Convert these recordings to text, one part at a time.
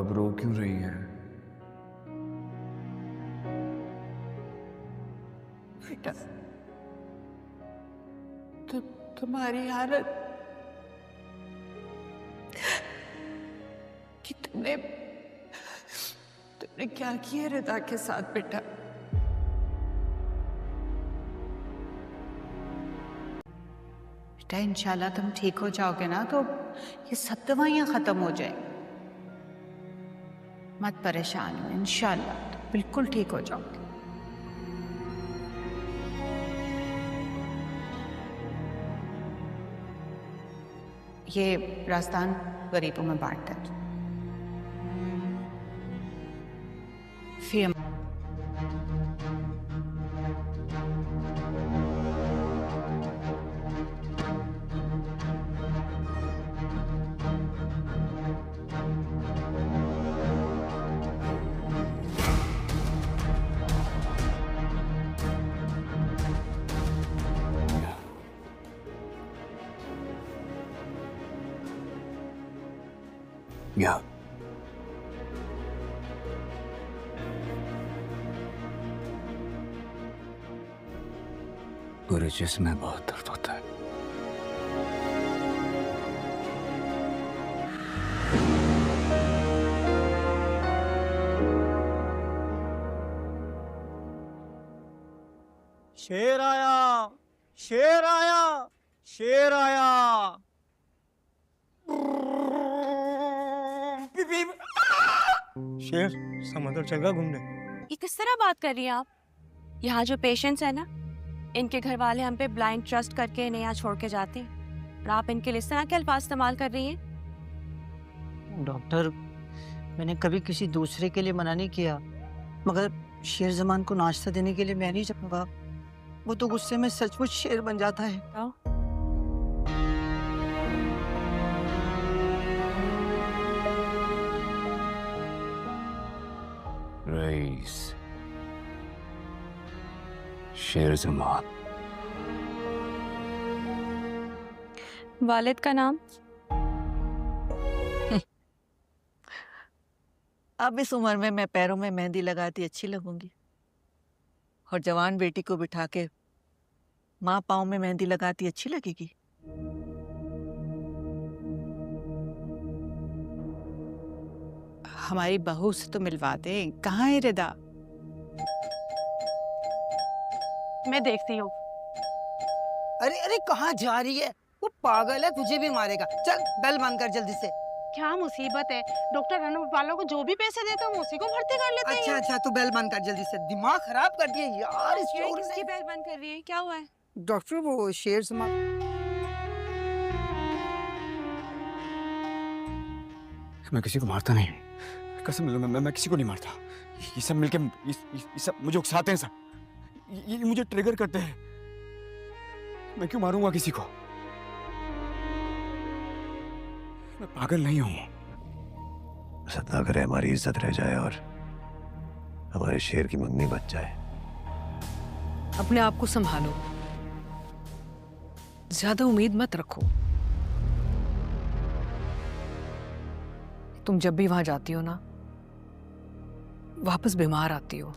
अब रो क्यों रही है? बेटा, तुम्हारी हालत कि तुमने क्या किया रिदा के साथ बेटा? बेटा इंशाल्लाह तुम ठीक हो जाओगे ना तो ये सब दवाइयां खत्म हो जाए। मत परेशान हो, इंशाल्लाह तुम बिल्कुल ठीक हो जाओगे। ये राजस्थान गरीबों में बांटता है। फिर या पूरे जिस्म में बहुत दर्द होता है। शेर आया, शेर आया, शेर आया। शेर समंदर चल गया घूमने। ये किस तरह बात कर रही हैं आप? यहाँ जो पेशेंट्स हैं ना, इनके घर वाले हम पे ब्लाइंड ट्रस्ट करके इन्हें यहाँ छोड़ के जाते हैं, और आप इनके लिए इस तरह के अल्फाज इस्तेमाल कर रही हैं। डॉक्टर, मैंने कभी किसी दूसरे के लिए मना नहीं किया, मगर शेर जमान को नाश्ता देने के लिए मैं नहीं जाऊंगा। वो तो गुस्से में सचमुच शेर बन जाता है। रईस, शेर जमान। वालिद का नाम? अब इस उम्र में मैं पैरों में मेहंदी लगाती अच्छी लगूंगी, और जवान बेटी को बिठा के माँ पाँव में मेहंदी लगाती अच्छी लगेगी। हमारी बहू से तो मिलवा दे। कहाँ है रिदा? मैं देखती हूँ। अरे अरे, कहाँ जा रही है? वो पागल है, तुझे भी मारेगा। चल बेल बंद कर जल्दी से। क्या मुसीबत है? डॉक्टर अनूप वालों को जो भी पैसे देते हैं हम उसी को भर्ती कर लेते हैं। अच्छा अच्छा, तू बेल बंद कर जल्दी से। दिमाग खराब कर दिया यार इस ये चोर ने। किसकी बेल बंद कर रही है? क्या हुआ है? डॉक्टर, वो शेर जमान। मैं किसी को मारता नहीं, कसम मैं किसी को नहीं मारता। ये सब मिलके ये सब मुझे उकसाते हैं सब। ये मुझे ट्रिगर करते हैं। मैं क्यों मारूंगा किसी को? मैं पागल नहीं हूं। सदा करे हमारी इज्जत रह जाए और हमारे शेर की मंगनी बच जाए। अपने आप को संभालो, ज्यादा उम्मीद मत रखो। तुम जब भी वहां जाती हो ना, वापस बीमार आती हो।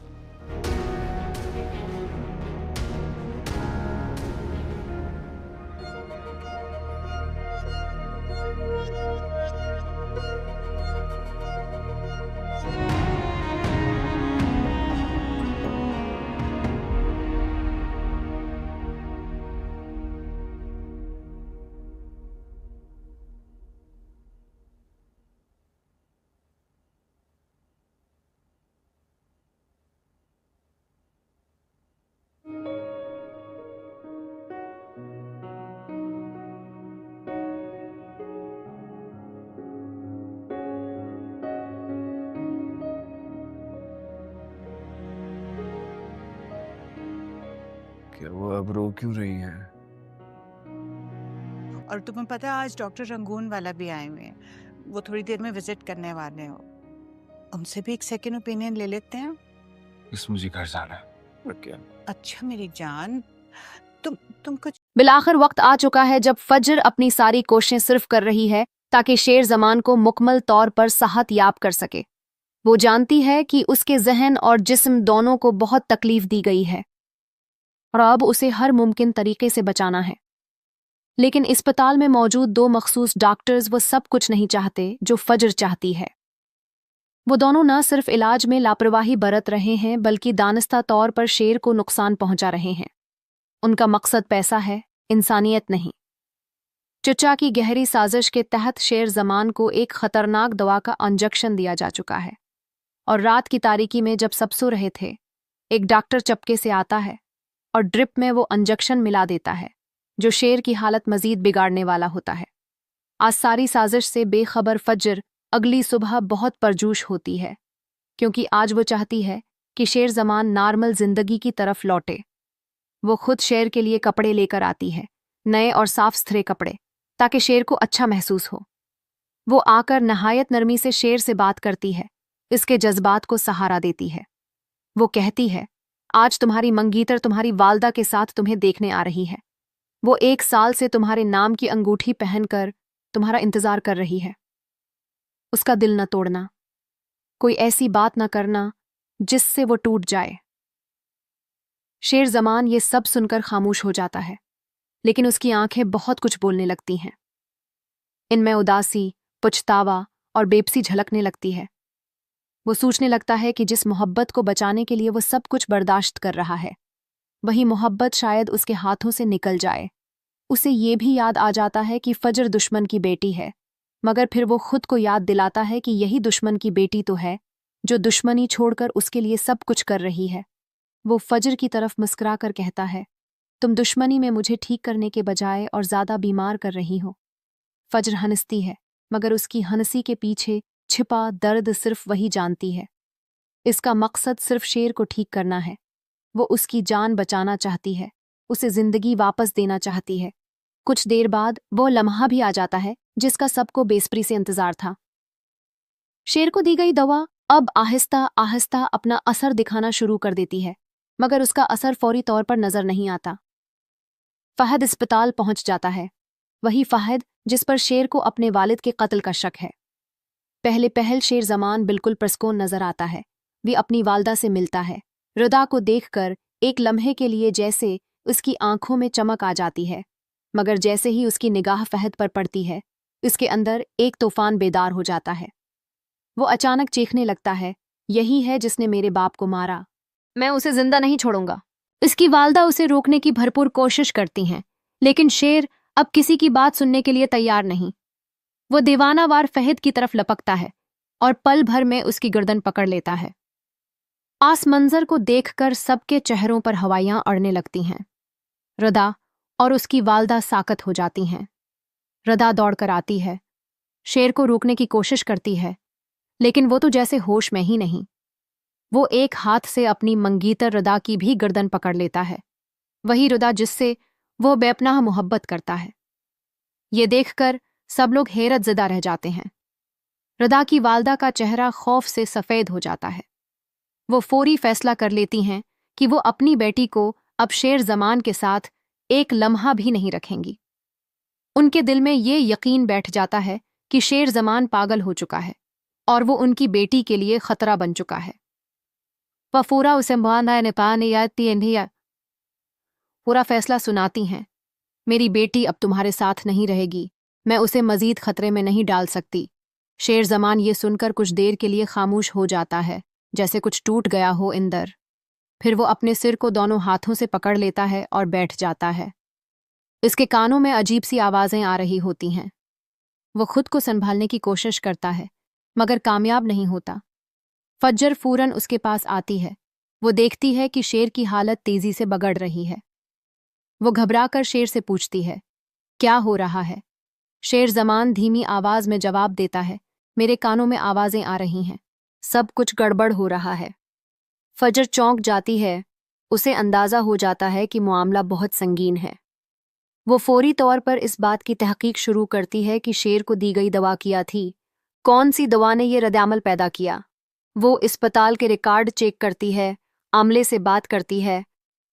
क्या वो अब रो क्यों रही है? और तुम्हें पता है आज डॉक्टर रंगून वाला भी आए हुए हैं, वो थोड़ी देर में विजिट करने वाले हो। उनसे भी एक सेकंड ओपिनियन ले लेते हैं। बस मुझे घर जाना है। क्या? अच्छा मेरी जान, तुम कुछ बिलाखिर वक्त आ चुका है जब फज्र अपनी सारी कोशिशें सिर्फ कर रही है ताकि शेर जमान को मुकम्मल तौर पर सेहत याब कर सके। वो जानती है कि उसके जहन और जिस्म दोनों को बहुत तकलीफ दी गई है और अब उसे हर मुमकिन तरीके से बचाना है। लेकिन अस्पताल में मौजूद 2 मखसूस डॉक्टर्स वो सब कुछ नहीं चाहते जो फजर चाहती है। वो दोनों न सिर्फ इलाज में लापरवाही बरत रहे हैं बल्कि दानिस्ता तौर पर शेर को नुकसान पहुंचा रहे हैं। उनका मकसद पैसा है, इंसानियत नहीं। चचा की गहरी साजिश के तहत शेर जमान को एक खतरनाक दवा का इंजेक्शन दिया जा चुका है और रात की तारीकी में जब सब सो रहे थे, एक डॉक्टर चपके से आता है और ड्रिप में वो इंजेक्शन मिला देता है जो शेर की हालत मजीद बिगाड़ने वाला होता है। आज सारी साजिश से बेखबर फजर अगली सुबह बहुत परजोश होती है क्योंकि आज वो चाहती है कि शेर जमान नॉर्मल जिंदगी की तरफ लौटे। वो खुद शेर के लिए कपड़े लेकर आती है, नए और साफ सुथरे कपड़े, ताकि शेर को अच्छा महसूस हो। वो आकर नहायत नरमी से शेर से बात करती है, इसके जज्बात को सहारा देती है। वो कहती है, आज तुम्हारी मंगीतर तुम्हारी वालदा के साथ तुम्हें देखने आ रही है। वो 1 साल से तुम्हारे नाम की अंगूठी पहनकर तुम्हारा इंतजार कर रही है। उसका दिल न तोड़ना, कोई ऐसी बात न करना जिससे वो टूट जाए। शेर जमान ये सब सुनकर खामोश हो जाता है, लेकिन उसकी आंखें बहुत कुछ बोलने लगती हैं। इनमें उदासी, पछतावा और बेबसी झलकने लगती है। वो सोचने लगता है कि जिस मोहब्बत को बचाने के लिए वो सब कुछ बर्दाश्त कर रहा है, वही मोहब्बत शायद उसके हाथों से निकल जाए। उसे ये भी याद आ जाता है कि फजर दुश्मन की बेटी है, मगर फिर वो खुद को याद दिलाता है कि यही दुश्मन की बेटी तो है जो दुश्मनी छोड़कर उसके लिए सब कुछ कर रही है। वो फजर की तरफ मुस्कुरा कर कहता है, तुम दुश्मनी में मुझे ठीक करने के बजाय और ज़्यादा बीमार कर रही हो। फजर हंसती है, मगर उसकी हंसी के पीछे छिपा दर्द सिर्फ वही जानती है। इसका मकसद सिर्फ शेर को ठीक करना है। वो उसकी जान बचाना चाहती है, उसे जिंदगी वापस देना चाहती है। कुछ देर बाद वो लम्हा भी आ जाता है जिसका सबको बेसब्री से इंतजार था। शेर को दी गई दवा अब आहिस्ता आहिस्ता अपना असर दिखाना शुरू कर देती है, मगर उसका असर फौरी तौर पर नजर नहीं आता। फहद अस्पताल पहुंच जाता है, वही फहद जिस पर शेर को अपने वालिद के कत्ल का शक है। पहल शेर जमान बिल्कुल प्रस्कून नजर आता है। वे अपनी वालदा से मिलता है। रदा को देखकर एक लम्हे के लिए जैसे उसकी आंखों में चमक आ जाती है, मगर जैसे ही उसकी निगाह फहद पर पड़ती है, उसके अंदर एक तूफान बेदार हो जाता है। वो अचानक चीखने लगता है, यही है जिसने मेरे बाप को मारा, मैं उसे जिंदा नहीं छोड़ूंगा। इसकी वालदा उसे रोकने की भरपूर कोशिश करती हैं, लेकिन शेर अब किसी की बात सुनने के लिए तैयार नहीं। वो दीवानावार फहद की तरफ लपकता है और पल भर में उसकी गर्दन पकड़ लेता है। आस मंजर को देखकर सबके चेहरों पर हवाइयां अड़ने लगती हैं। रदा और उसकी वालदा साकत हो जाती हैं। रदा दौड़कर आती है, शेर को रोकने की कोशिश करती है, लेकिन वो तो जैसे होश में ही नहीं। वो एक हाथ से अपनी मंगीतर रदा की भी गर्दन पकड़ लेता है, वही रदा जिससे वो बेपनाह मोहब्बत करता है। ये देखकर सब लोग हैरत ज़दा रह जाते हैं। रदा की वालदा का चेहरा खौफ से सफ़ेद हो जाता है। वो फौरी फैसला कर लेती हैं कि वो अपनी बेटी को अब शेर जमान के साथ एक लम्हा भी नहीं रखेंगी। उनके दिल में ये यकीन बैठ जाता है कि शेर जमान पागल हो चुका है और वो उनकी बेटी के लिए खतरा बन चुका है। वफूरा उसे पूरा फैसला सुनाती हैं, मेरी बेटी अब तुम्हारे साथ नहीं रहेगी, मैं उसे मजीद खतरे में नहीं डाल सकती। शेर जमान ये सुनकर कुछ देर के लिए खामोश हो जाता है, जैसे कुछ टूट गया हो अंदर। फिर वो अपने सिर को दोनों हाथों से पकड़ लेता है और बैठ जाता है। इसके कानों में अजीब सी आवाज़ें आ रही होती हैं। वो खुद को संभालने की कोशिश करता है, मगर कामयाब नहीं होता। फज्जर फूरन उसके पास आती है। वो देखती है कि शेर की हालत तेजी से बिगड़ रही है। वो घबराकर शेर से पूछती है, क्या हो रहा है? शेर जमान धीमी आवाज में जवाब देता है, मेरे कानों में आवाजें आ रही हैं, सब कुछ गड़बड़ हो रहा है। फजर चौंक जाती है। उसे अंदाजा हो जाता है कि मामला बहुत संगीन है। वो फौरी तौर पर इस बात की तहकीक शुरू करती है कि शेर को दी गई दवा क्या थी, कौन सी दवा ने ये रद्द-ए-अमल पैदा किया। वो अस्पताल के रिकॉर्ड चेक करती है, आमले से बात करती है,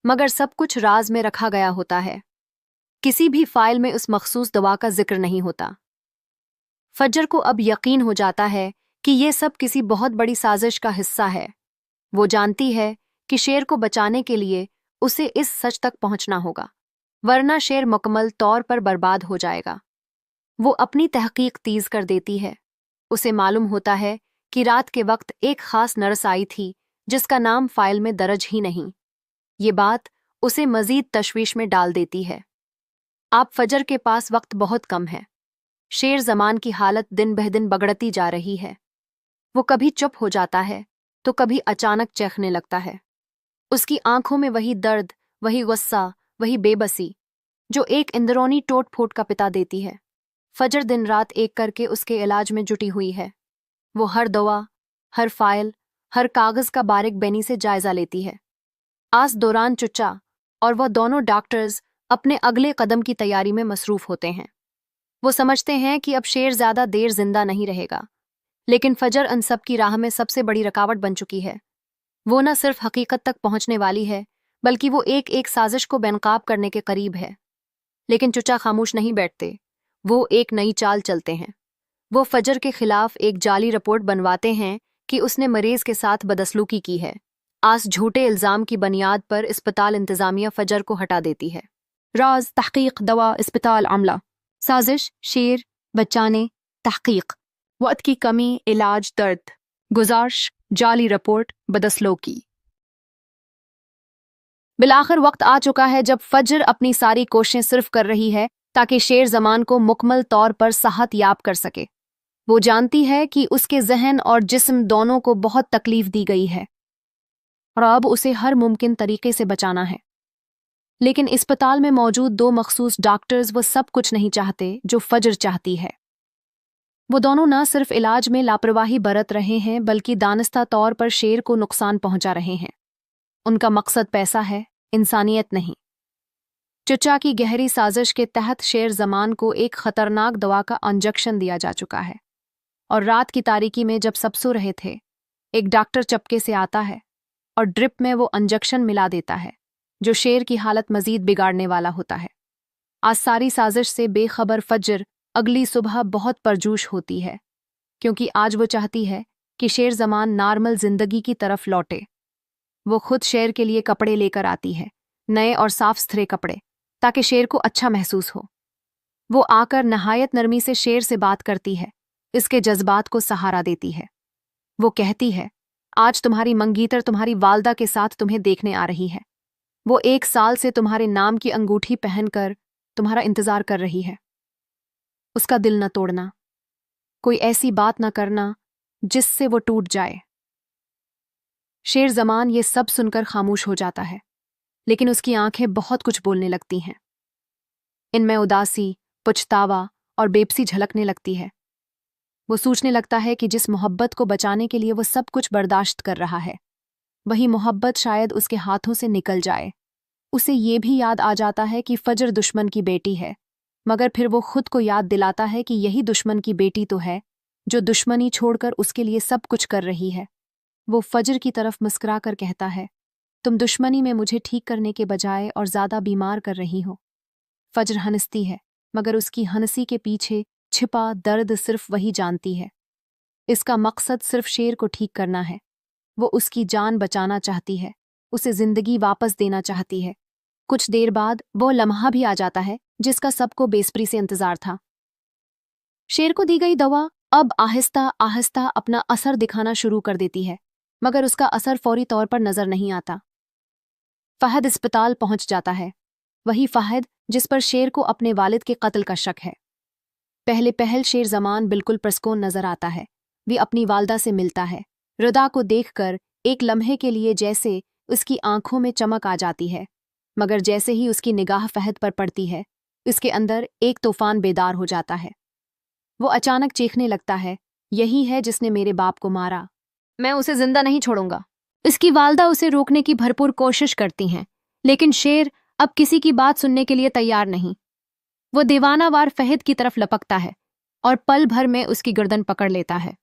मगर सब कुछ राज में रखा गया होता है। किसी भी फाइल में उस मखसूस दवा का जिक्र नहीं होता। फजर को अब यकीन हो जाता है कि ये सब किसी बहुत बड़ी साजिश का हिस्सा है। वो जानती है कि शेर को बचाने के लिए उसे इस सच तक पहुंचना होगा, वरना शेर मुकम्मल तौर पर बर्बाद हो जाएगा। वो अपनी तहकीक तेज कर देती है। उसे मालूम होता है कि रात के वक्त एक खास नर्स आई थी जिसका नाम फाइल में दर्ज ही नहीं। ये बात उसे मजीद तशवीश में डाल देती है। आप फजर के पास वक्त बहुत कम है। शेर जमान की हालत दिन बह दिन बिगड़ती जा रही है। वो कभी चुप हो जाता है तो कभी अचानक चीखने लगता है। उसकी आंखों में वही दर्द, वही गुस्सा, वही बेबसी जो एक इंदरौनी टोट फोट का पिता देती है। फजर दिन रात एक करके उसके इलाज में जुटी हुई है। वो हर दवा, हर फाइल, हर कागज का बारीक बेनी से जायजा लेती है। आस दौरान चुच्चा और वह दोनों डॉक्टर्स अपने अगले कदम की तैयारी में मसरूफ होते हैं। वो समझते हैं कि अब शेर ज्यादा देर जिंदा नहीं रहेगा, लेकिन फजर अन सब की राह में सबसे बड़ी रुकावट बन चुकी है। वो न सिर्फ हकीकत तक पहुंचने वाली है, बल्कि वो एक एक साजिश को बेनकाब करने के करीब है। लेकिन चुच्चा खामोश नहीं बैठते। वो एक नई चाल चलते हैं। वो फजर के खिलाफ एक जाली रिपोर्ट बनवाते हैं कि उसने मरीज के साथ बदसलूकी की है। आस झूठे इल्जाम की बुनियाद पर अस्पताल इंतजामिया फजर को हटा देती है। राज, तहकीक, दवा, अस्पताल, अमला, साजिश, शेर बचाने, तहकीक, वक्त की कमी, इलाज, दर्द, गुजारिश, जाली रिपोर्ट, बदसलूकी। बिलाखिर वक्त आ चुका है जब फजर अपनी सारी कोशिशें सिर्फ कर रही है ताकि शेर जमान को मुकम्मल तौर पर सेहत याब कर सके। वो जानती है कि उसके जहन और जिस्म दोनों को बहुत तकलीफ दी गई है और अब उसे हर मुमकिन तरीके से बचाना है। लेकिन अस्पताल में मौजूद दो मखसूस डॉक्टर्स वो सब कुछ नहीं चाहते जो फजर चाहती है। वो दोनों न सिर्फ इलाज में लापरवाही बरत रहे हैं, बल्कि दानिस्ता तौर पर शेर को नुकसान पहुंचा रहे हैं। उनका मकसद पैसा है, इंसानियत नहीं। चुच्चा की गहरी साजिश के तहत शेर जमान को एक खतरनाक दवा का इंजेक्शन दिया जा चुका है और रात की तारीकी में जब सब सो रहे थे, एक डॉक्टर चपके से आता है और ड्रिप में वो इंजेक्शन मिला देता है जो शेर की हालत मजीद बिगाड़ने वाला होता है। आज सारी साजिश से बेखबर फजर अगली सुबह बहुत परजोश होती है, क्योंकि आज वो चाहती है कि शेर जमान नॉर्मल जिंदगी की तरफ लौटे। वो खुद शेर के लिए कपड़े लेकर आती है, नए और साफ सुथरे कपड़े, ताकि शेर को अच्छा महसूस हो। वो आकर नहायत नरमी से शेर से बात करती है, इसके जज्बात को सहारा देती है। वो कहती है, आज तुम्हारी मंगीतर तुम्हारी वालदा के साथ तुम्हें देखने आ रही है। वो 1 साल से तुम्हारे नाम की अंगूठी पहनकर तुम्हारा इंतजार कर रही है। उसका दिल न तोड़ना, कोई ऐसी बात न करना जिससे वो टूट जाए। शेर जमान ये सब सुनकर खामोश हो जाता है, लेकिन उसकी आंखें बहुत कुछ बोलने लगती हैं। इनमें उदासी, पछतावा और बेबसी झलकने लगती है। वो सोचने लगता है कि जिस मोहब्बत को बचाने के लिए वो सब कुछ बर्दाश्त कर रहा है, वही मोहब्बत शायद उसके हाथों से निकल जाए। उसे ये भी याद आ जाता है कि फजर दुश्मन की बेटी है, मगर फिर वो खुद को याद दिलाता है कि यही दुश्मन की बेटी तो है जो दुश्मनी छोड़कर उसके लिए सब कुछ कर रही है। वो फजर की तरफ मुस्कुरा कर कहता है, तुम दुश्मनी में मुझे ठीक करने के बजाय और ज्यादा बीमार कर रही हो। फजर हंसती है, मगर उसकी हंसी के पीछे छिपा दर्द सिर्फ वही जानती है। इसका मकसद सिर्फ शेर को ठीक करना है। वो उसकी जान बचाना चाहती है, उसे जिंदगी वापस देना चाहती है। कुछ देर बाद वो लम्हा भी आ जाता है जिसका सबको बेसब्री से इंतजार था। शेर को दी गई दवा अब आहिस्ता आहिस्ता अपना असर दिखाना शुरू कर देती है, मगर उसका असर फौरी तौर पर नजर नहीं आता। फहद अस्पताल पहुंच जाता है, वही फहद जिस पर शेर को अपने वालिद के कत्ल का शक है। पहले पहल शेर जमान बिल्कुल परस्कून नजर आता है। वे अपनी वालदा से मिलता है। रदा को देखकर एक लम्हे के लिए जैसे उसकी आंखों में चमक आ जाती है, मगर जैसे ही उसकी निगाह फहद पर पड़ती है, उसके अंदर एक तूफान बेदार हो जाता है। वो अचानक चीखने लगता है, यही है जिसने मेरे बाप को मारा, मैं उसे जिंदा नहीं छोड़ूंगा। इसकी वालदा उसे रोकने की भरपूर कोशिश करती हैं, लेकिन शेर अब किसी की बात सुनने के लिए तैयार नहीं। वो दीवानावार फहद की तरफ लपकता है और पल भर में उसकी गर्दन पकड़ लेता है।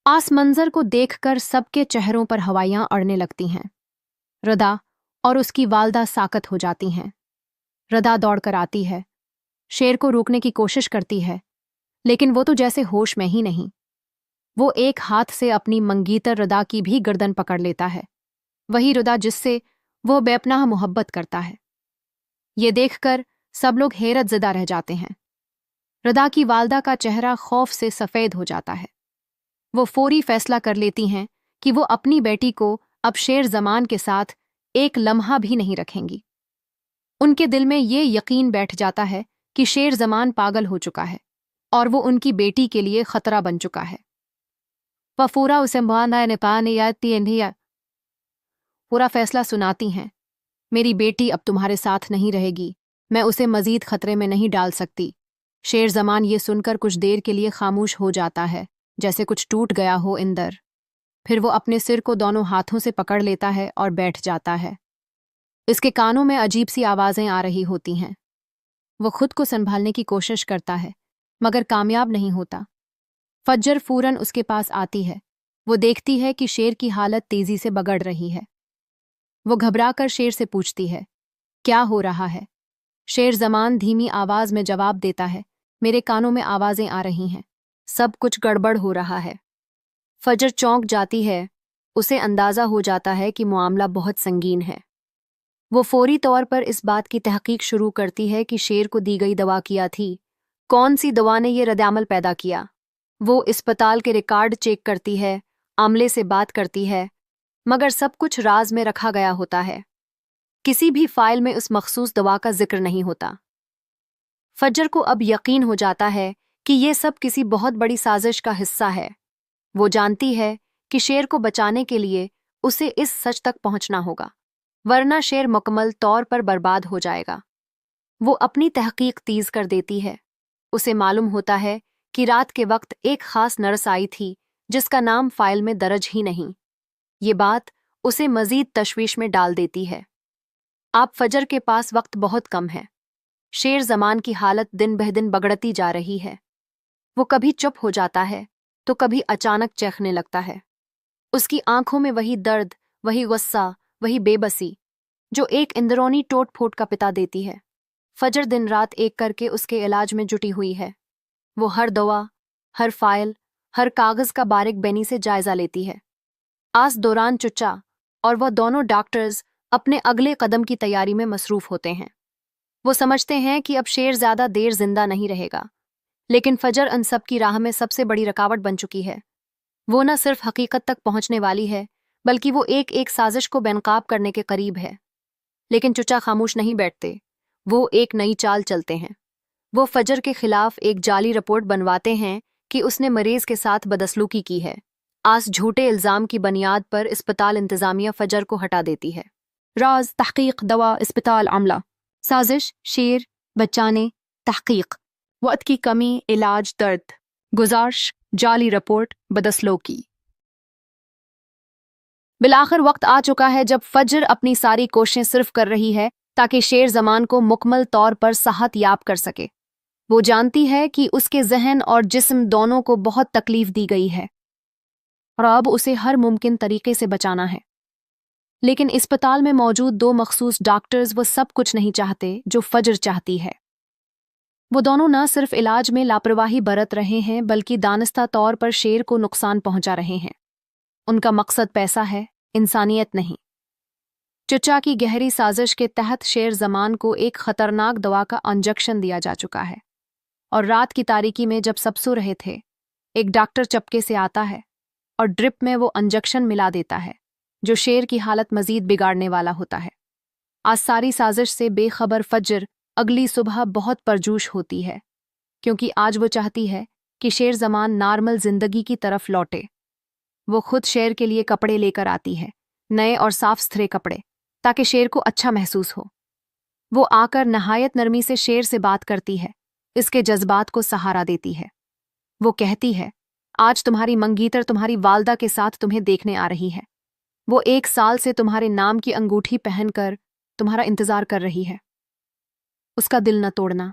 आस मंजर को देखकर सबके चेहरों पर हवाइयां अड़ने लगती हैं। रदा और उसकी वालदा साकत हो जाती हैं। रदा दौड़कर आती है, शेर को रोकने की कोशिश करती है, लेकिन वो तो जैसे होश में ही नहीं। वो एक हाथ से अपनी मंगीतर रदा की भी गर्दन पकड़ लेता है, वही रदा जिससे वो बेपनाह मोहब्बत करता है। ये देखकर सब लोग हैरत ज़दा रह जाते हैं। रदा की वालदा का चेहरा खौफ से सफ़ेद हो जाता है। वो फौरी फैसला कर लेती हैं कि वो अपनी बेटी को अब शेर ज़मान के साथ एक लम्हा भी नहीं रखेंगी। उनके दिल में ये यकीन बैठ जाता है कि शेर ज़मान पागल हो चुका है और वो उनकी बेटी के लिए खतरा बन चुका है। वफूरा उसे पूरा फैसला सुनाती हैं। मेरी बेटी अब तुम्हारे साथ नहीं रहेगी, मैं उसे मजीद खतरे में नहीं डाल सकती। शेर ज़मान ये सुनकर कुछ देर के लिए खामोश हो जाता है, जैसे कुछ टूट गया हो अंदर। फिर वो अपने सिर को दोनों हाथों से पकड़ लेता है और बैठ जाता है। इसके कानों में अजीब सी आवाज़ें आ रही होती हैं। वो खुद को संभालने की कोशिश करता है, मगर कामयाब नहीं होता। फज्जर फूरन उसके पास आती है। वो देखती है कि शेर की हालत तेज़ी से बिगड़ रही है। वो घबराकर शेर से पूछती है, क्या हो रहा है? शेर ज़मान धीमी आवाज़ में जवाब देता है, मेरे कानों में आवाज़ें आ रही हैं, सब कुछ गड़बड़ हो रहा है। फजर चौंक जाती है। उसे अंदाज़ा हो जाता है कि मामला बहुत संगीन है। वो फौरी तौर पर इस बात की तहकीक शुरू करती है कि शेर को दी गई दवा क्या थी, कौन सी दवा ने ये रद्द-ए-अमल पैदा किया। वो अस्पताल के रिकॉर्ड चेक करती है, आमले से बात करती है, मगर सब कुछ राज में रखा गया होता है। किसी भी फाइल में उस मखसूस दवा का जिक्र नहीं होता। फज्जर को अब यकीन हो जाता है कि ये सब किसी बहुत बड़ी साजिश का हिस्सा है। वो जानती है कि शेर को बचाने के लिए उसे इस सच तक पहुंचना होगा, वरना शेर मुकम्मल तौर पर बर्बाद हो जाएगा। वो अपनी तहकीक तेज कर देती है। उसे मालूम होता है कि रात के वक्त एक खास नर्स आई थी जिसका नाम फाइल में दर्ज ही नहीं। ये बात उसे मजीद तशवीश में डाल देती है। आप फजर के पास वक्त बहुत कम है। शेर ज़मान की हालत दिन बह दिन बिगड़ती जा रही है। वो कभी चुप हो जाता है तो कभी अचानक चीखने लगता है। उसकी आंखों में वही दर्द, वही गुस्सा, वही बेबसी जो एक इंदरौनी टोट फोट का पिता देती है। फजर दिन रात एक करके उसके इलाज में जुटी हुई है। वो हर दवा, हर फाइल, हर कागज़ का बारीक बेनी से जायजा लेती है। आस दौरान चुच्चा और वह दोनों डॉक्टर्स अपने अगले कदम की तैयारी में मसरूफ होते हैं। वो समझते हैं कि अब शेर ज़्यादा देर जिंदा नहीं रहेगा, लेकिन फजर अन सब की राह में सबसे बड़ी रुकावट बन चुकी है। वो न सिर्फ हकीकत तक पहुंचने वाली है, बल्कि वो एक एक साजिश को बेनकाब करने के करीब है। लेकिन चुच्चा खामोश नहीं बैठते। वो एक नई चाल चलते हैं। वो फजर के खिलाफ एक जाली रिपोर्ट बनवाते हैं कि उसने मरीज के साथ बदसलूकी की है। आस झूठे इल्ज़ाम की बुनियाद पर अस्पताल इंतज़ामिया फजर को हटा देती है। राज तहकीक दवा अस्पताल आमला, साजिश शेर बचाने, तहकीक वक्त की कमी, इलाज दर्द, गुजारिश जाली रिपोर्ट बदसलूकी। बिलाखिर वक्त आ चुका है जब फजर अपनी सारी कोशिशें सिर्फ कर रही है ताकि शेर ज़मान को मुकम्मल तौर पर सेहत याब कर सके। वो जानती है कि उसके जहन और जिस्म दोनों को बहुत तकलीफ दी गई है और अब उसे हर मुमकिन तरीके से बचाना है। लेकिन अस्पताल में मौजूद दो मखसूस डॉक्टर्स वो सब कुछ नहीं चाहते जो फजर चाहती है। वो दोनों न सिर्फ इलाज में लापरवाही बरत रहे हैं, बल्कि दानिस्ता तौर पर शेर को नुकसान पहुंचा रहे हैं। उनका मकसद पैसा है, इंसानियत नहीं। चुच्चा की गहरी साजिश के तहत शेर ज़मान को एक खतरनाक दवा का इंजेक्शन दिया जा चुका है और रात की तारीकी में जब सब सो रहे थे, एक डॉक्टर चपके से आता है और ड्रिप में वो इंजेक्शन मिला देता है जो शेर की हालत मजीद बिगाड़ने वाला होता है। आज सारी साजिश से बेखबर फजर अगली सुबह बहुत परजोश होती है, क्योंकि आज वो चाहती है कि शेर ज़मान नॉर्मल जिंदगी की तरफ लौटे। वो खुद शेर के लिए कपड़े लेकर आती है, नए और साफ सुथरे कपड़े, ताकि शेर को अच्छा महसूस हो। वो आकर नहायत नरमी से शेर से बात करती है, इसके जज्बात को सहारा देती है। वो कहती है, आज तुम्हारी मंगीतर तुम्हारी वालदा के साथ तुम्हें देखने आ रही है। वो 1 साल से तुम्हारे नाम की अंगूठी पहनकर तुम्हारा इंतजार कर रही है। उसका दिल न तोड़ना,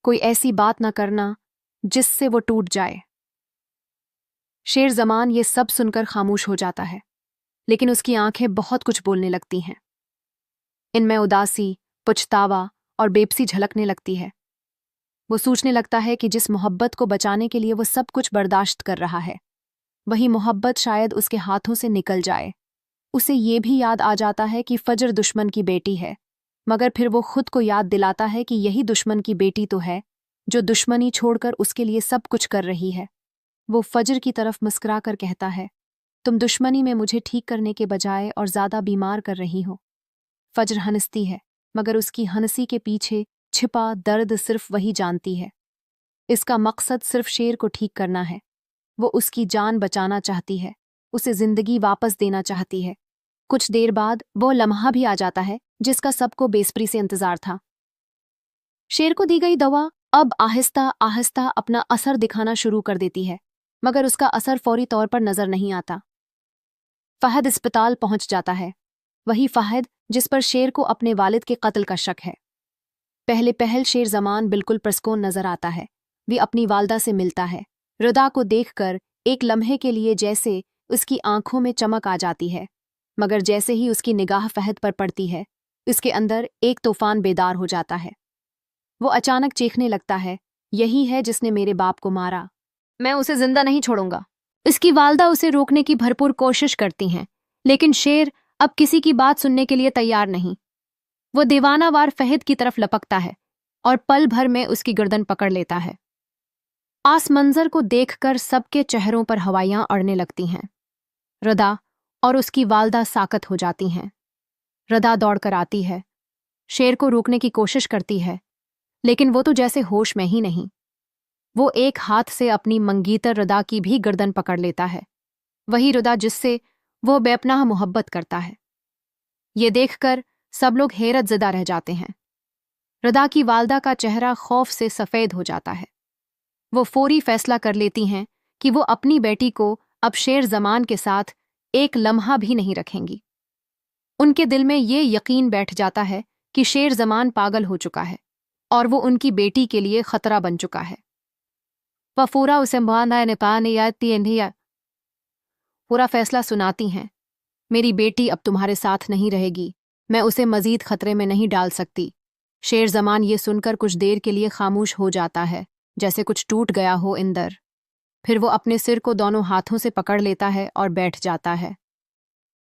कोई ऐसी बात न करना जिससे वो टूट जाए। शेर ज़मान ये सब सुनकर खामोश हो जाता है, लेकिन उसकी आंखें बहुत कुछ बोलने लगती हैं। इनमें उदासी, पछतावा और बेबसी झलकने लगती है। वो सोचने लगता है कि जिस मोहब्बत को बचाने के लिए वो सब कुछ बर्दाश्त कर रहा है, वही मोहब्बत शायद उसके हाथों से निकल जाए। उसे ये भी याद आ जाता है कि फजर दुश्मन की बेटी है, मगर फिर वो खुद को याद दिलाता है कि यही दुश्मन की बेटी तो है जो दुश्मनी छोड़कर उसके लिए सब कुछ कर रही है। वो फजर की तरफ मुस्कुरा कर कहता है, तुम दुश्मनी में मुझे ठीक करने के बजाय और ज़्यादा बीमार कर रही हो। फजर हंसती है, मगर उसकी हंसी के पीछे छिपा दर्द सिर्फ वही जानती है। इसका मकसद सिर्फ शेर को ठीक करना है। वो उसकी जान बचाना चाहती है, उसे जिंदगी वापस देना चाहती है। कुछ देर बाद वो लम्हा भी आ जाता है जिसका सबको बेसब्री से इंतजार था। शेर को दी गई दवा अब आहिस्ता आहिस्ता अपना असर दिखाना शुरू कर देती है, मगर उसका असर फौरी तौर पर नजर नहीं आता। फहद अस्पताल पहुंच जाता है, वही फहद जिस पर शेर को अपने वालिद के कत्ल का शक है। पहले पहल शेर जमान बिल्कुल परस्कून नजर आता है। वे अपनी वालदा से मिलता है। रदा को देखकर एक लम्हे के लिए जैसे उसकी आंखों में चमक आ जाती है, मगर जैसे ही उसकी निगाह फहद पर पड़ती है, उसके अंदर एक तूफान बेदार हो जाता है। वो अचानक चीखने लगता है, यही है जिसने मेरे बाप को मारा, मैं उसे जिंदा नहीं छोड़ूंगा। इसकी वालदा उसे रोकने की भरपूर कोशिश करती हैं, लेकिन शेर अब किसी की बात सुनने के लिए तैयार नहीं। वो दीवानावार फहद की तरफ लपकता है और पल भर में उसकी गर्दन पकड़ लेता है। आस मंजर को देखकर सबके चेहरों पर हवाइयां अड़ने लगती हैं। रदा और उसकी वालदा साकत हो जाती हैं। रदा दौड़कर आती है, शेर को रोकने की कोशिश करती है, लेकिन वो तो जैसे होश में ही नहीं। वो एक हाथ से अपनी मंगीतर रदा की भी गर्दन पकड़ लेता है, वही रदा जिससे वो बेपनाह मोहब्बत करता है। ये देखकर सब लोग हैरत ज़दा रह जाते हैं। रदा की वालदा का चेहरा खौफ से सफ़ेद हो जाता है। वो फौरी फैसला कर लेती हैं कि वो अपनी बेटी को अब शेर जमान के साथ एक लम्हा भी नहीं रखेंगी। उनके दिल में ये यकीन बैठ जाता है कि शेर जमान पागल हो चुका है और वो उनकी बेटी के लिए खतरा बन चुका है। वफूरा उसे पूरा फैसला सुनाती हैं, मेरी बेटी अब तुम्हारे साथ नहीं रहेगी, मैं उसे मजीद खतरे में नहीं डाल सकती। शेर जमान ये सुनकर कुछ देर के लिए खामोश हो जाता है, जैसे कुछ टूट गया हो अंदर। फिर वो अपने सिर को दोनों हाथों से पकड़ लेता है और बैठ जाता है।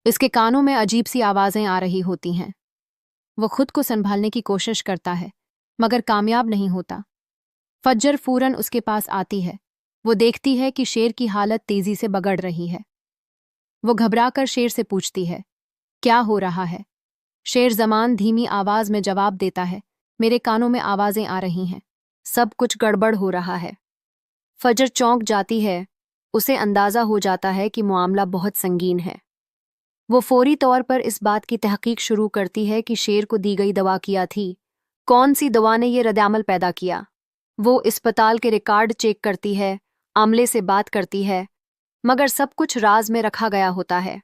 इसके कानों में अजीब सी आवाज़ें आ रही होती हैं। वो खुद को संभालने की कोशिश करता है, मगर कामयाब नहीं होता। फज्जर फूरन उसके पास आती है। वो देखती है कि शेर की हालत तेजी से बिगड़ रही है। वो घबराकर शेर से पूछती है, क्या हो रहा है? शेर जमान धीमी आवाज में जवाब देता है, मेरे कानों में आवाजें आ रही हैं, सब कुछ गड़बड़ हो रहा है। फजर चौंक जाती है, उसे अंदाजा हो जाता है कि मामला बहुत संगीन है। वो फौरी तौर पर इस बात की तहकीक शुरू करती है कि शेर को दी गई दवा क्या थी, कौन सी दवा ने ये रद्द-ए-अमल पैदा किया। वो अस्पताल के रिकॉर्ड चेक करती है, आमले से बात करती है, मगर सब कुछ राज में रखा गया होता है।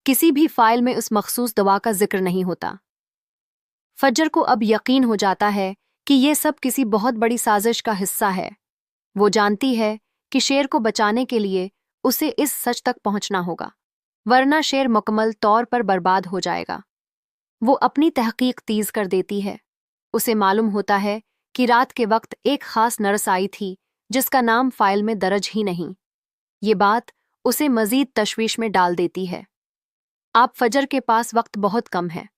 किसी भी फाइल में उस मखसूस दवा का जिक्र नहीं होता। फज्जर को अब यकीन हो जाता है कि ये सब किसी बहुत बड़ी साजिश का हिस्सा है। वो जानती है कि शेर को बचाने के लिए उसे इस सच तक पहुंचना होगा, वरना शेर मुकम्मल तौर पर बर्बाद हो जाएगा। वो अपनी तहकीक तेज कर देती है। उसे मालूम होता है कि रात के वक्त एक खास नर्स आई थी जिसका नाम फाइल में दर्ज ही नहीं। ये बात उसे मजीद तशवीश में डाल देती है। आप फजर के पास वक्त बहुत कम है।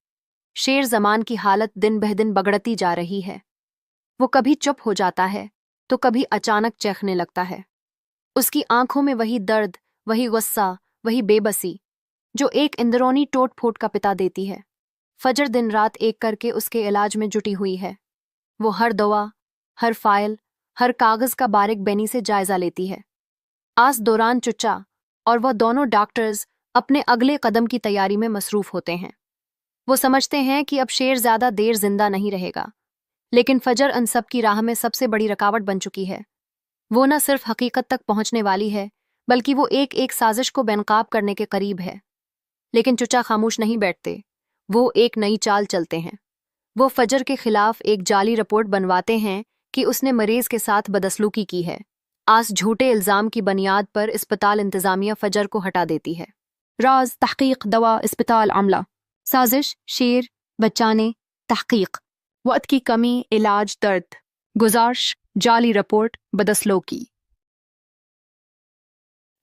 शेर जमान की हालत दिन बह दिन बिगड़ती जा रही है। वो कभी चुप हो जाता है तो कभी अचानक चीखने लगता है। उसकी आंखों में वही दर्द, वही गुस्सा, वही बेबसी जो एक इंदरौनी टोट फोट का पिता देती है। फजर दिन रात एक करके उसके इलाज में जुटी हुई है। वो हर दवा, हर फाइल, हर कागज का बारीक बेनी से जायजा लेती है। आस दौरान चुच्चा और वह दोनों डॉक्टर्स अपने अगले कदम की तैयारी में मसरूफ होते हैं। वो समझते हैं कि अब शेर ज्यादा देर जिंदा नहीं रहेगा, लेकिन फजर उन सब की राह में सबसे बड़ी रुकावट बन चुकी है। वो न सिर्फ हकीकत तक पहुंचने वाली है, बल्कि वो एक एक साजिश को बेनकाब करने के करीब है। लेकिन चुच्चा खामोश नहीं बैठते, वो एक नई चाल चलते हैं। वो फजर के खिलाफ एक जाली रिपोर्ट बनवाते हैं कि उसने मरीज के साथ बदसलूकी की है। आस झूठे इल्जाम की बुनियाद पर अस्पताल इंतजामिया फजर को हटा देती है। राज तहकीक दवा अस्पताल अमला, साजिश शेर बचाने, तहकीक वक्त की कमी, इलाज दर्द, गुजारिश जाली रिपोर्ट बदसलो की।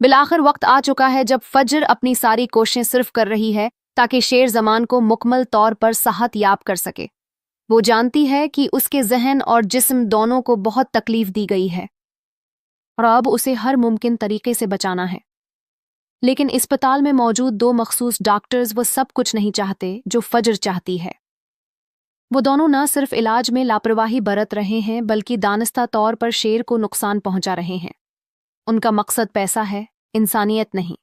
बिलाखिर वक्त आ चुका है जब फजर अपनी सारी कोशिशें सिर्फ कर रही है ताकि शेर जमान को मुकम्मल तौर पर सेहत याब कर सके। वो जानती है कि उसके जहन और जिस्म दोनों को बहुत तकलीफ दी गई है और अब उसे हर मुमकिन तरीके से बचाना है। लेकिन अस्पताल में मौजूद 2 मखसूस डॉक्टर्स वो सब कुछ नहीं चाहते जो फजर चाहती है। वो दोनों न सिर्फ इलाज में लापरवाही बरत रहे हैं बल्कि दानिस्ता तौर पर शेर को नुकसान पहुंचा रहे हैं। उनका मकसद पैसा है, इंसानियत नहीं।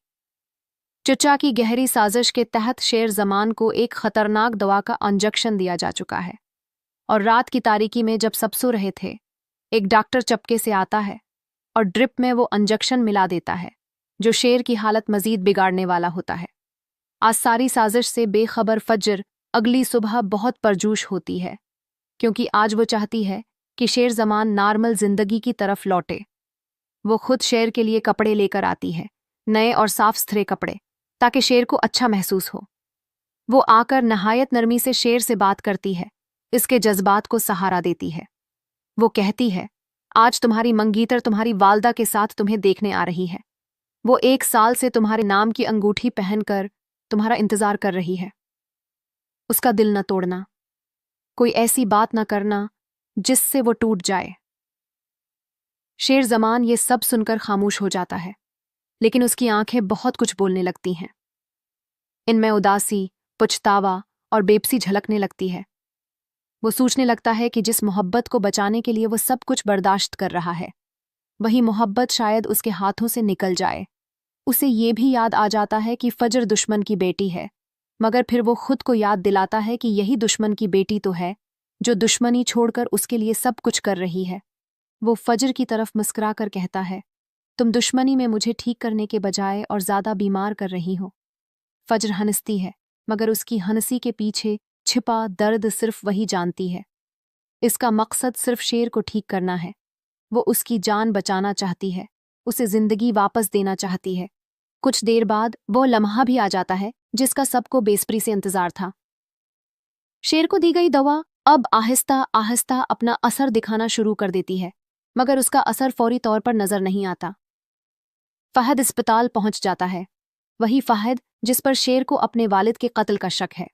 चचा की गहरी साजिश के तहत शेर जमान को एक खतरनाक दवा का इंजेक्शन दिया जा चुका है और रात की तारीकी में जब सब सो रहे थे, एक डॉक्टर चपके से आता है और ड्रिप में वो इंजेक्शन मिला देता है जो शेर की हालत मजीद बिगाड़ने वाला होता है। आज सारी साजिश से बेखबर फजर अगली सुबह बहुत परजोश होती है क्योंकि आज वो चाहती है कि शेर जमान नॉर्मल जिंदगी की तरफ लौटे। वो खुद शेर के लिए कपड़े लेकर आती है, नए और साफ सुथरे कपड़े, ताकि शेर को अच्छा महसूस हो। वो आकर नहायत नरमी से शेर से बात करती है, इसके जज्बात को सहारा देती है। वो कहती है, आज तुम्हारी मंगीतर तुम्हारी वालदा के साथ तुम्हें देखने आ रही है। वो 1 साल से तुम्हारे नाम की अंगूठी पहनकर तुम्हारा इंतजार कर रही है। उसका दिल न तोड़ना, कोई ऐसी बात न करना जिससे वो टूट जाए। शेर जमान ये सब सुनकर खामोश हो जाता है, लेकिन उसकी आंखें बहुत कुछ बोलने लगती हैं। इनमें उदासी, पछतावा और बेबसी झलकने लगती है। वो सोचने लगता है कि जिस मोहब्बत को बचाने के लिए वो सब कुछ बर्दाश्त कर रहा है, वही मोहब्बत शायद उसके हाथों से निकल जाए। उसे ये भी याद आ जाता है कि फजर दुश्मन की बेटी है, मगर फिर वो खुद को याद दिलाता है कि यही दुश्मन की बेटी तो है जो दुश्मनी छोड़कर उसके लिए सब कुछ कर रही है। वो फजर की तरफ मुस्कुरा कर कहता है, तुम दुश्मनी में मुझे ठीक करने के बजाय और ज़्यादा बीमार कर रही हो। फजर हंसती है, मगर उसकी हंसी के पीछे छिपा दर्द सिर्फ वही जानती है। इसका मकसद सिर्फ शेर को ठीक करना है। वो उसकी जान बचाना चाहती है, उसे ज़िंदगी वापस देना चाहती है। कुछ देर बाद वो लम्हा भी आ जाता है जिसका सबको बेसब्री से इंतजार था। शेर को दी गई दवा अब आहिस्ता आहिस्ता अपना असर दिखाना शुरू कर देती है, मगर उसका असर फौरी तौर पर नजर नहीं आता। फहद अस्पताल पहुंच जाता है, वही फहद जिस पर शेर को अपने वालिद के कत्ल का शक है।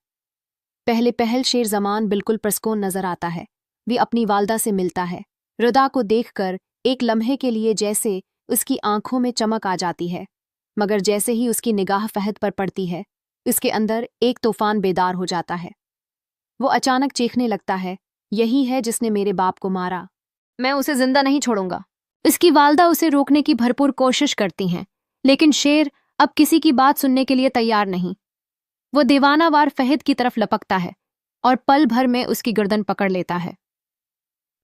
पहल शेर जमान बिल्कुल प्रसकून नजर आता है। वे अपनी वालदा से मिलता है। रदा को देखकर एक लम्हे के लिए जैसे उसकी आंखों में चमक आ जाती है, मगर जैसे ही उसकी निगाह फहद पर पड़ती है, इसके अंदर एक तूफान बेदार हो जाता है। वो अचानक चीखने लगता है, यही है जिसने मेरे बाप को मारा, मैं उसे जिंदा नहीं छोड़ूंगा। इसकी वालदा उसे रोकने की भरपूर कोशिश करती हैं, लेकिन शेर अब किसी की बात सुनने के लिए तैयार नहीं। वो दीवानावार फहद की तरफ लपकता है और पल भर में उसकी गर्दन पकड़ लेता है।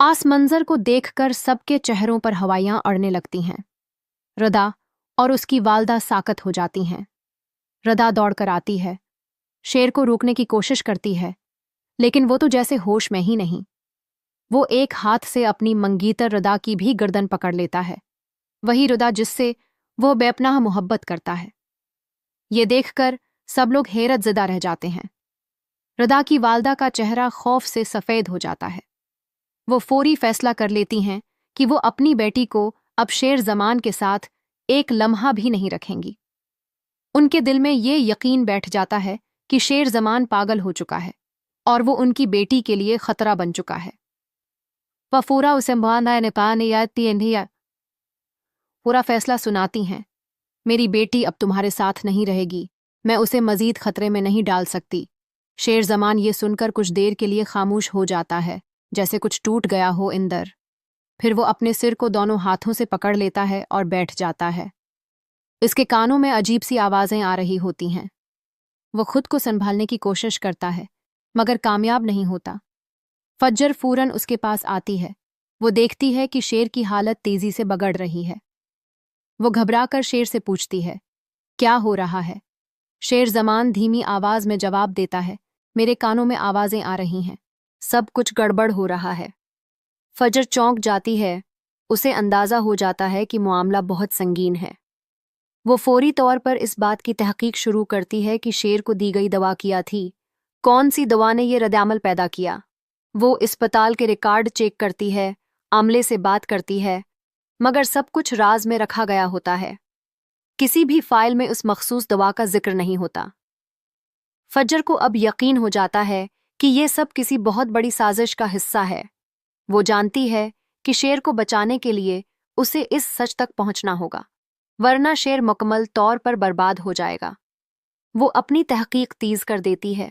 आस मंजर को देखकर सबके चेहरों पर हवाइयां अड़ने लगती हैं। रदा और उसकी वालदा साकत हो जाती हैं। रदा दौड़कर आती है, शेर को रोकने की कोशिश करती है, लेकिन वो तो जैसे होश में ही नहीं। वो एक हाथ से अपनी मंगीतर रदा की भी गर्दन पकड़ लेता है, वही रदा जिससे वो बेपनाह मोहब्बत करता है। ये देखकर सब लोग हैरत ज़दा रह जाते हैं। रदा की वालदा का चेहरा खौफ से सफ़ेद हो जाता है। वो फौरी फैसला कर लेती हैं कि वो अपनी बेटी को अब शेर जमान के साथ एक लम्हा भी नहीं रखेंगी। उनके दिल में ये यकीन बैठ जाता है कि शेर जमान पागल हो चुका है और वो उनकी बेटी के लिए खतरा बन चुका है। वफूरा उसे पूरा फैसला सुनाती हैं, मेरी बेटी अब तुम्हारे साथ नहीं रहेगी, मैं उसे मजीद खतरे में नहीं डाल सकती। शेर जमान ये सुनकर कुछ देर के लिए खामोश हो जाता है, जैसे कुछ टूट गया हो अंदर। फिर वो अपने सिर को दोनों हाथों से पकड़ लेता है और बैठ जाता है। इसके कानों में अजीब सी आवाज़ें आ रही होती हैं। वो खुद को संभालने की कोशिश करता है, मगर कामयाब नहीं होता। फज्जर फौरन उसके पास आती है। वो देखती है कि शेर की हालत तेजी से बिगड़ रही है। वो घबराकर शेर से पूछती है, क्या हो रहा है? शेर जमान धीमी आवाज में जवाब देता है, मेरे कानों में आवाजें आ रही हैं, सब कुछ गड़बड़ हो रहा है। फजर चौंक जाती है। उसे अंदाजा हो जाता है कि मामला बहुत संगीन है। वो फौरी तौर पर इस बात की तहकीक शुरू करती है कि शेर को दी गई दवा क्या थी, कौन सी दवा ने ये रद्दअमल पैदा किया। वो अस्पताल के रिकॉर्ड चेक करती है आमले से बात करती है, मगर सब कुछ राज में रखा गया होता है। किसी भी फाइल में उस मखसूस दवा का जिक्र नहीं होता। फजर को अब यकीन हो जाता है कि ये सब किसी बहुत बड़ी साजिश का हिस्सा है। वो जानती है कि शेर को बचाने के लिए उसे इस सच तक पहुंचना होगा, वरना शेर मुकम्मल तौर पर बर्बाद हो जाएगा। वो अपनी तहकीक तेज कर देती है।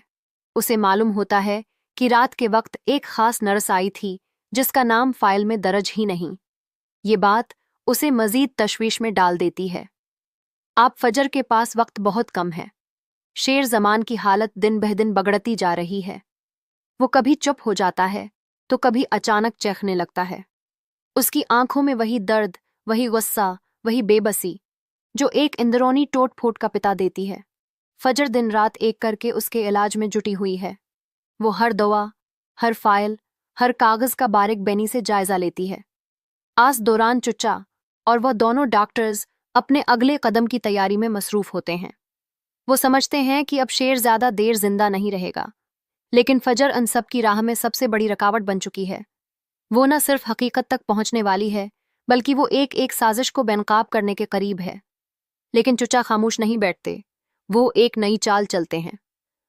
उसे मालूम होता है कि रात के वक्त एक खास नर्स आई थी जिसका नाम फाइल में दर्ज ही नहीं। ये बात उसे मजीद तशवीश में डाल देती है। आप फजर के पास वक्त बहुत कम है। शेर जमान की हालत दिन बह दिन बिगड़ती जा रही है। वो कभी चुप हो जाता है तो कभी अचानक चौंकने लगता है। उसकी आंखों में वही दर्द, वही गुस्सा, वही बेबसी जो एक इंदरौनी टोट फोट का पिता देती है। फजर दिन रात एक करके उसके इलाज में जुटी हुई है। वो हर दवा, हर फाइल, हर कागज का बारीक बेनी से जायजा लेती है। आस दौरान चुच्चा और वह दोनों डॉक्टर्स अपने अगले कदम की तैयारी में मसरूफ होते हैं। वो समझते हैं कि अब शेर ज्यादा देर जिंदा नहीं रहेगा, लेकिन फजर उन सब की राह में सबसे बड़ी रुकावट बन चुकी है। वो न सिर्फ हकीकत तक पहुंचने वाली है, बल्कि वो एक एक साजिश को बेनकाब करने के करीब है। लेकिन चुच्चा खामोश नहीं बैठते। वो एक नई चाल चलते हैं।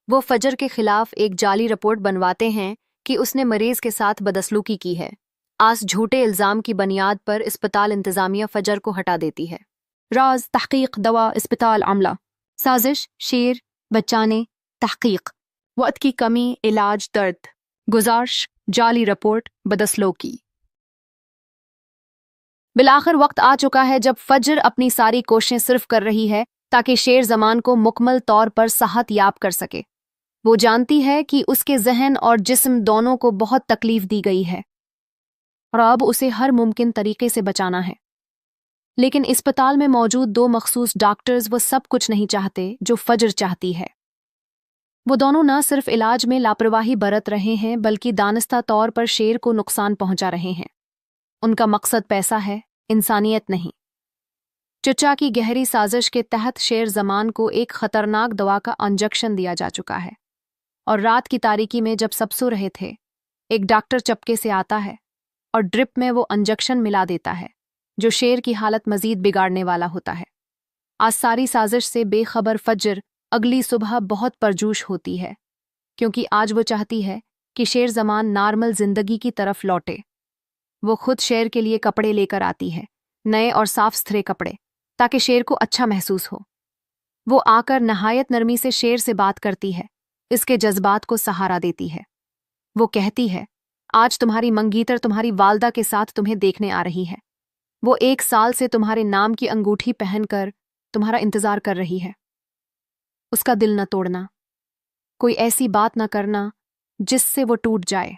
वो फजर के खिलाफ एक जाली रिपोर्ट बनवाते हैं कि उसने मरीज के साथ बदसलूकी की है। आस झूठे इल्जाम की बुनियाद पर अस्पताल इंतजामिया फजर को हटा देती है। राज, तहकीक, दवा, अस्पताल, अमला, साजिश, शेर, बचाने, तहकीक, वक्त की कमी, इलाज, दर्द, गुजारिश, जाली रिपोर्ट, बदसलूकी। बिलाखिर वक्त आ चुका है जब फजर अपनी सारी कोशिशें सिर्फ कर रही है ताकि शेर जमान को मुकम्मल तौर पर सेहत याब कर सके। वो जानती है कि उसके जहन और जिस्म दोनों को बहुत तकलीफ दी गई है और अब उसे हर मुमकिन तरीके से बचाना है। लेकिन अस्पताल में मौजूद दो मखसूस डॉक्टर्स वो सब कुछ नहीं चाहते जो फजर चाहती है। वो दोनों न सिर्फ इलाज में लापरवाही बरत रहे हैं, बल्कि दानिस्ता तौर पर शेर को नुकसान पहुंचा रहे हैं। उनका मकसद पैसा है, इंसानियत नहीं। चुच्चा की गहरी साजिश के तहत शेर जमान को एक खतरनाक दवा का इंजेक्शन दिया जा चुका है और रात की तारीकी में जब सब सो रहे थे, एक डॉक्टर चपके से आता है और ड्रिप में वो इंजेक्शन मिला देता है जो शेर की हालत मजीद बिगाड़ने वाला होता है। आज सारी साजिश से बेखबर फजर अगली सुबह बहुत परजोश होती है, क्योंकि आज वो चाहती है कि शेर जमान नॉर्मल जिंदगी की तरफ लौटे। वो खुद शेर के लिए कपड़े लेकर आती है, नए और साफ सुथरे कपड़े, ताकि शेर को अच्छा महसूस हो। वो आकर नहायत नरमी से शेर से बात करती है, इसके जज्बात को सहारा देती है। वो कहती है, आज तुम्हारी मंगीतर तुम्हारी वालदा के साथ तुम्हें देखने आ रही है। वो 1 साल से तुम्हारे नाम की अंगूठी पहनकर तुम्हारा इंतजार कर रही है। उसका दिल न तोड़ना, कोई ऐसी बात न करना जिससे वो टूट जाए।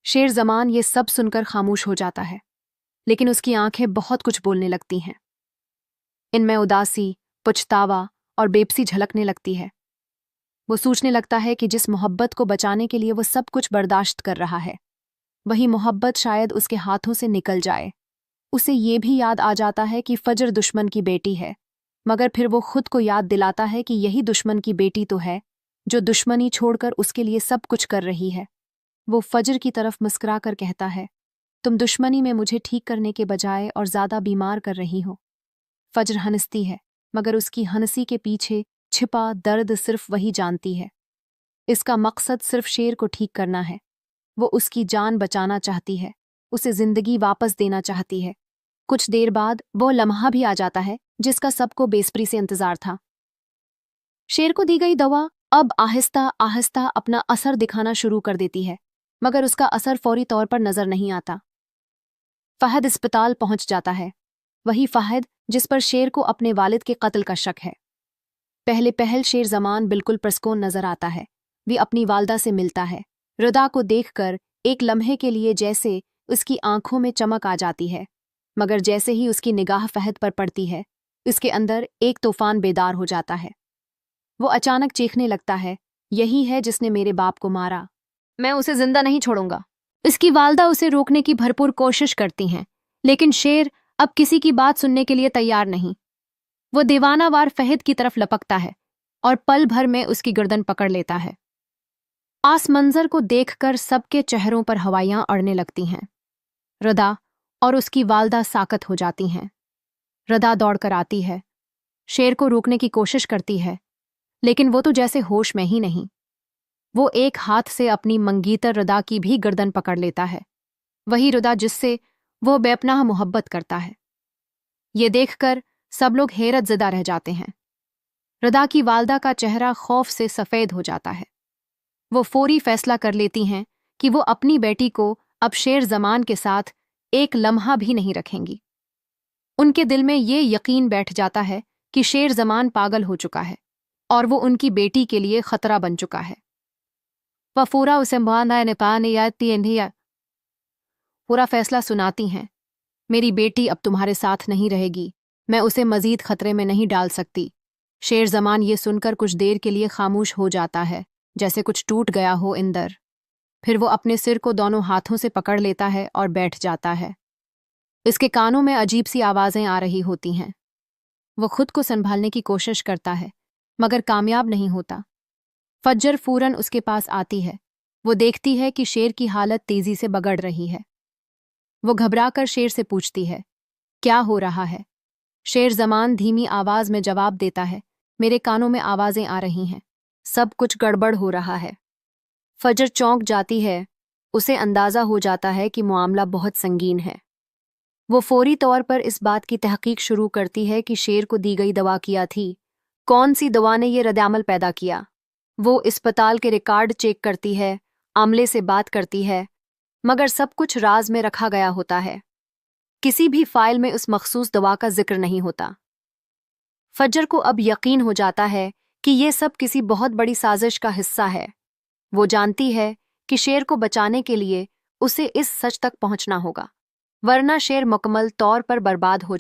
शेर जमान ये सब सुनकर खामोश हो जाता है, लेकिन उसकी आंखें बहुत कुछ बोलने लगती हैं। इनमें उदासी, पछतावा और बेबसी झलकने लगती है। वो सोचने लगता है कि जिस मोहब्बत को बचाने के लिए वो सब कुछ बर्दाश्त कर रहा है, वही मोहब्बत शायद उसके हाथों से निकल जाए। उसे ये भी याद आ जाता है कि फजर दुश्मन की बेटी है, मगर फिर वो खुद को याद दिलाता है कि यही दुश्मन की बेटी तो है जो दुश्मनी छोड़कर उसके लिए सब कुछ कर रही है। वो फजर की तरफ मुस्कुरा कर कहता है, तुम दुश्मनी में मुझे ठीक करने के बजाय और ज्यादा बीमार कर रही हो। फजर हंसती है, मगर उसकी हंसी के पीछे छिपा दर्द सिर्फ वही जानती है। इसका मकसद सिर्फ शेर को ठीक करना है। वो उसकी जान बचाना चाहती है, उसे जिंदगी वापस देना चाहती है। कुछ देर बाद वो लम्हा भी आ जाता है जिसका सबको बेसब्री से इंतजार था। शेर को दी गई दवा अब आहिस्ता आहिस्ता अपना असर दिखाना शुरू कर देती है, मगर उसका असर फौरी तौर पर नजर नहीं आता। फहद अस्पताल पहुंच जाता है, वही फहद जिस पर शेर को अपने वालिद के कत्ल का शक है। पहल शेर जमान बिल्कुल प्रसकून नजर आता है। वे अपनी वालदा से मिलता है। रदा को देखकर एक लम्हे के लिए जैसे उसकी आंखों में चमक आ जाती है, मगर जैसे ही उसकी निगाह फहद पर पड़ती है, उसके अंदर एक तूफान बेदार हो जाता है। वो अचानक चीखने लगता है, यही है जिसने मेरे बाप को मारा, मैं उसे जिंदा नहीं छोड़ूंगा। इसकी वालदा उसे रोकने की भरपूर कोशिश करती हैं, लेकिन शेर अब किसी की बात सुनने के लिए तैयार नहीं। वो दीवानावार फहद की तरफ लपकता है और पल भर में उसकी गर्दन पकड़ लेता है। आस मंजर को देखकर सबके चेहरों पर हवाइयां अड़ने लगती हैं। रदा और उसकी वालदा साकत हो जाती हैं। रदा दौड़कर आती है, शेर को रोकने की कोशिश करती है, लेकिन वो तो जैसे होश में ही नहीं। वो एक हाथ से अपनी मंगीतर रदा की भी गर्दन पकड़ लेता है, वही रदा जिससे वो बेपनाह मोहब्बत करता है। ये देखकर सब लोग हैरत ज़दा रह जाते हैं। रदा की वालदा का चेहरा खौफ से सफ़ेद हो जाता है। वो फौरी फैसला कर लेती हैं कि वो अपनी बेटी को अब शेर ज़मान के साथ एक लम्हा भी नहीं रखेंगी। उनके दिल में ये यकीन बैठ जाता है कि शेर ज़मान पागल हो चुका है और वो उनकी बेटी के लिए खतरा बन चुका है। वह पूरा उसे पूरा फैसला सुनाती हैं। मेरी बेटी अब तुम्हारे साथ नहीं रहेगी, मैं उसे मजीद खतरे में नहीं डाल सकती। शेर ज़मान ये सुनकर कुछ देर के लिए खामोश हो जाता है, जैसे कुछ टूट गया हो अंदर। फिर वो अपने सिर को दोनों हाथों से पकड़ लेता है और बैठ जाता है। इसके कानों में अजीब सी आवाज़ें आ रही होती हैं। वो खुद को संभालने की कोशिश करता है, मगर कामयाब नहीं होता। फज्जर फौरन उसके पास आती है। वो देखती है कि शेर की हालत तेज़ी से बिगड़ रही है। वो घबराकर शेर से पूछती है, क्या हो रहा है? शेर ज़मान धीमी आवाज़ में जवाब देता है, मेरे कानों में आवाज़ें आ रही हैं, सब कुछ गड़बड़ हो रहा है। फजर चौंक जाती है, उसे अंदाज़ा हो जाता है कि मामला बहुत संगीन है। वो फौरी तौर पर इस बात की तहकीक शुरू करती है कि शेर को दी गई दवा क्या थी, कौन सी दवा ने ये रद्द-ए-अमल पैदा किया। वो अस्पताल के रिकॉर्ड चेक करती है, आमले से बात करती है, मगर सब कुछ राज में रखा गया होता है। किसी भी फाइल में उस मखसूस दवा का जिक्र नहीं होता। फज्जर को अब यकीन हो जाता है कि ये सब किसी बहुत बड़ी साजिश का हिस्सा है। वो जानती है कि शेर को बचाने के लिए उसे इस सच तक पहुंचना होगा, वरना शेर मुकम्मल तौर पर बर्बाद हो